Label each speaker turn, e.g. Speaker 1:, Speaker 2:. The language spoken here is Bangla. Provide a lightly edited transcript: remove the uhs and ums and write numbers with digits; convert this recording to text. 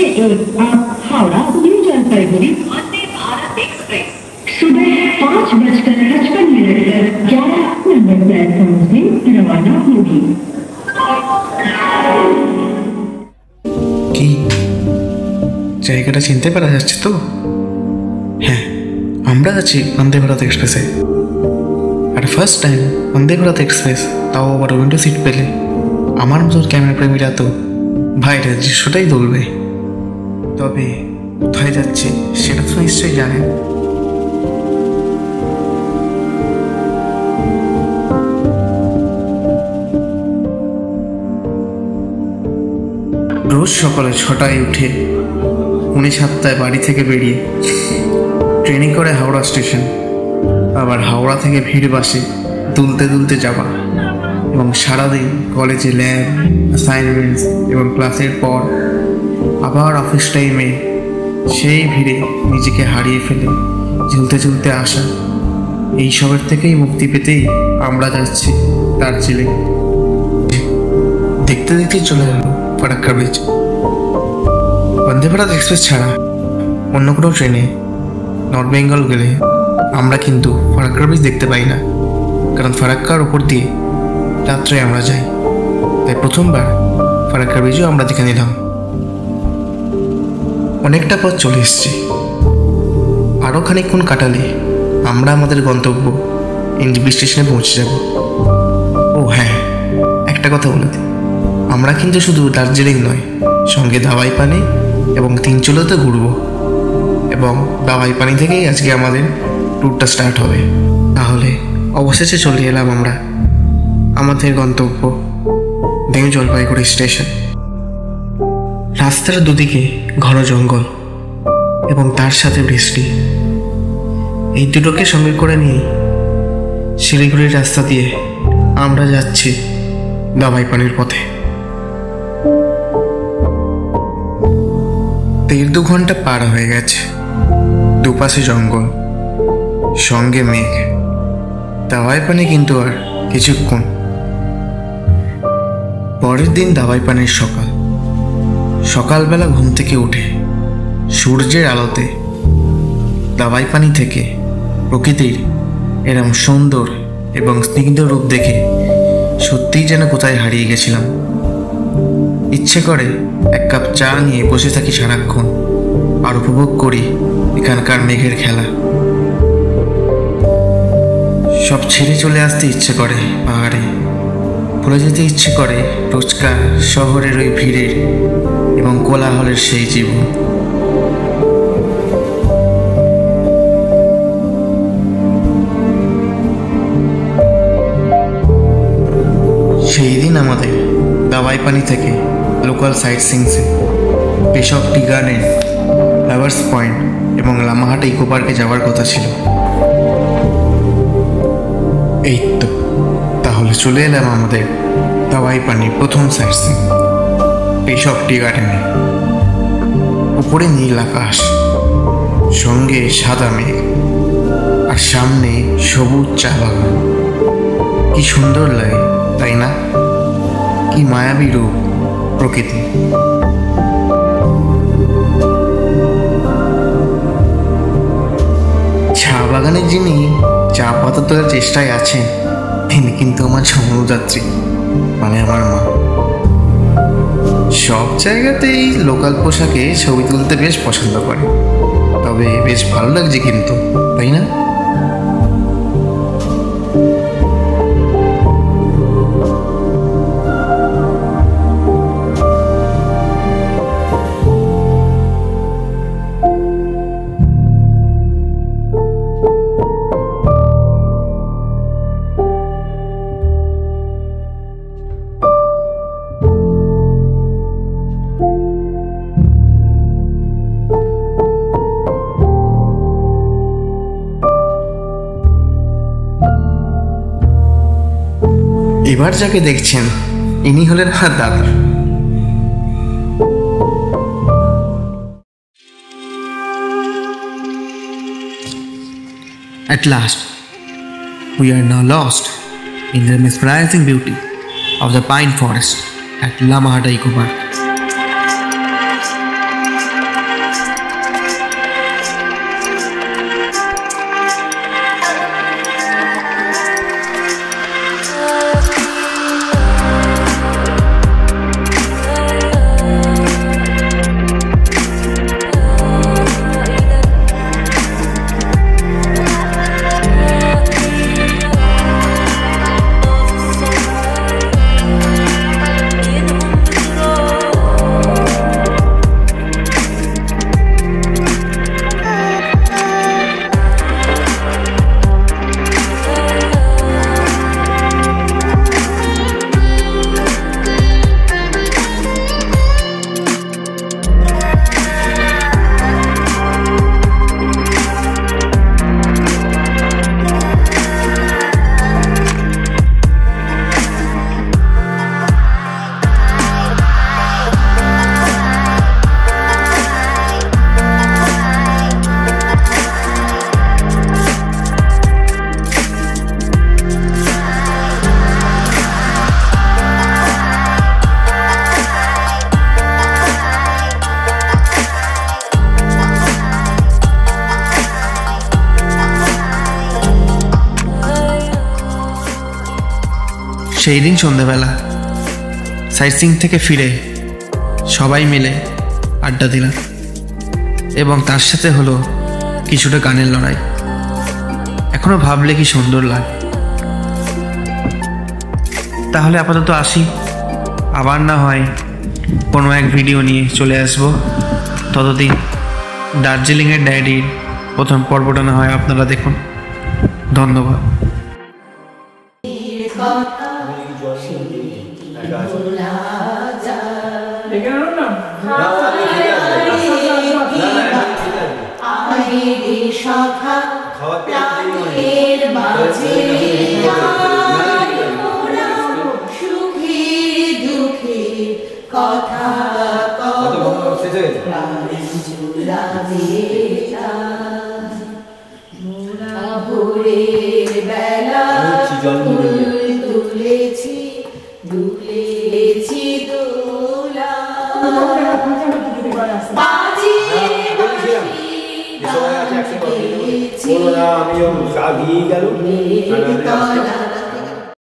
Speaker 1: एक आप हावड़ा न्यू जलपाईगुड़ी वंदे भारत एक्सप्रेस सुबह 5:55 पर 11 नंबर प्लेटफॉर्म से रवाना होगी।
Speaker 2: কি জায়গাটা চিনতে পারা যাচ্ছে তো? হ্যাঁ, আমরা আছি বন্দে ভারত এক্সপ্রেসে। আর first time Vande Bharat express, তাও আবার উইন্ডো সিট পেলে আমার মতো ক্যামেরা প্রেমীরা তো ভাইরের দৃশ্যটাই তুলবে। তবে কোথায় যাচ্ছে সেটা তো নিশ্চয়ই জানেন। রোজ সকালে 6টায় উঠে 7:30 বাড়ি থেকে বেরিয়ে ট্রেনিং করে হাওড়া স্টেশন, আবার হাওড়া থেকে ভিড় বাসে দুলতে দুলতে যাওয়া, এবং সারাদিন কলেজে ল্যাব, অ্যাসাইনমেন্টস এবং ক্লাসের পর আবার অফিস টাইমে সেই ভিড়ে নিজেকে হারিয়ে ফেলে ঝুলতে ঝুলতে আসা, এইসবের থেকেই মুক্তি পেতেই আমরা যাচ্ছি দার্জিলিং। দেখতে দেখতে চলে গেল ফারাক্কা ব্রিজ। বন্দে ভারত এক্সপ্রেস ছাড়া অন্য কোনো ট্রেনে নর্থ বেঙ্গল গেলে আমরা কিন্তু ফারাক্কা ব্রিজ দেখতে পাই না, কারণ ফারাক্কার ওপর দিয়ে রাত্রে আমরা যাই। তাই প্রথমবার ফারাক্কা ব্রিজও আমরা দেখে নিলাম। অনেকটা পথ চলে এসছি, আরও খানিকক্ষণ কাটালে আমরা আমাদের গন্তব্য এনজেপি স্টেশনে পৌঁছে যাব। ও হ্যাঁ, একটা কথা বলে দিই, আমরা কিন্তু শুধু দার্জিলিং নয়, সঙ্গে দাওয়াই পানি এবং তিনচুলোতে ঘুরবো, এবং দাওয়াই পানি থেকেই আজকে আমাদের ট্যুরটা স্টার্ট হবে। তাহলে অবশেষে চলে এলাম আমরা আমাদের গন্তব্য নিউ জলপাইগুড়ি স্টেশন। রাস্তার দুদিকে ঘন জঙ্গল এবং তার সাথে বৃষ্টি, এই দুটোকে সঙ্গে করে নিয়ে শিলিগুড়ির রাস্তা দিয়ে আমরা যাচ্ছি দাওয়াই পানির পথে। 1.5-2 ঘন্টা পার হয়ে গেছে। দুপাশে জঙ্গল, সঙ্গে মেঘ, দাওয়াই পানি কিন্তু আর কিছুক্ষণ। পরের দিন দাওয়াই পানির সকালবেলা ঘুম থেকে উঠে সূর্যের আলোতে দাওয়াই পানি থেকে প্রকৃতির এরম সুন্দর এবং স্নিগ্ধ রূপ দেখে সত্যিই যেন কোথায় হারিয়ে গেছিলাম। ইচ্ছে করে 1 কাপ চা নিয়ে বসে থাকি সারাক্ষণ, আর উপভোগ করি এখানকার মেঘের খেলা। সব ছেড়ে চলে আসতে ইচ্ছে করে পাহাড়ে, ভুলে যেতে ইচ্ছে করে রোজকার শহরের ওই ভিড়ের এবং কোলাহলের সেই জীবন। সেই দিন আমাদের দাওয়াই পানি থেকে লোকাল সাইট সিংসে পেশক টি গার্ডেন, লাভার্স পয়েন্ট এবং লামাহাটা ইকো পার্কে যাওয়ার কথা ছিল। এই তো, তাহলে চলে এলাম আমাদের দাওয়াই পানির প্রথম সাইট সিং, পেশক টি গার্ডেনে। উপরে নীল আকাশ, সঙ্গে সাদা মেঘ, আর সামনে সবুজ চা বাগান। কি সুন্দর লাগে, তাই না? কি মায়াবী রূপ প্রকৃতি। চা বাগানের যিনি চা পাতা তোলার চেষ্টায় আছেন, তিনি কিন্তু আমার জন্মদাত্রী, মানে আমার মা। সব জায়গাতেই লোকাল পোশাকে ছবি তুলতে বেশ পছন্দ করে, তবে বেশ ভালো লাগছে কিন্তু, তাই না? এবার যাকে দেখছেন ইনি হলেন দাদা। At last, we are now lost in the mesmerizing beauty of the pine forest at Lamahata Eco Park. সেই দিন সন্ধ্যেবেলা সাইট সিইং থেকে ফিরে সবাই মিলে আড্ডা দিলাম এবং তার সাথে হলো কিছুটা গানের লড়াই। এখনো ভাবলে কি সুন্দর লাগে। তাহলে আপাতত আসি, আবার না হয় কোনো এক ভিডিও নিয়ে চলে আসবো। ততদিন দার্জিলিংয়ের ডায়েরির প্রথম পর্বটা না হয় আপনারা দেখুন। ধন্যবাদ।
Speaker 3: কথা ভোরের বেলা তুলেছি দুলেছি দোলা
Speaker 4: আমিও গা ভিয়ে গেল।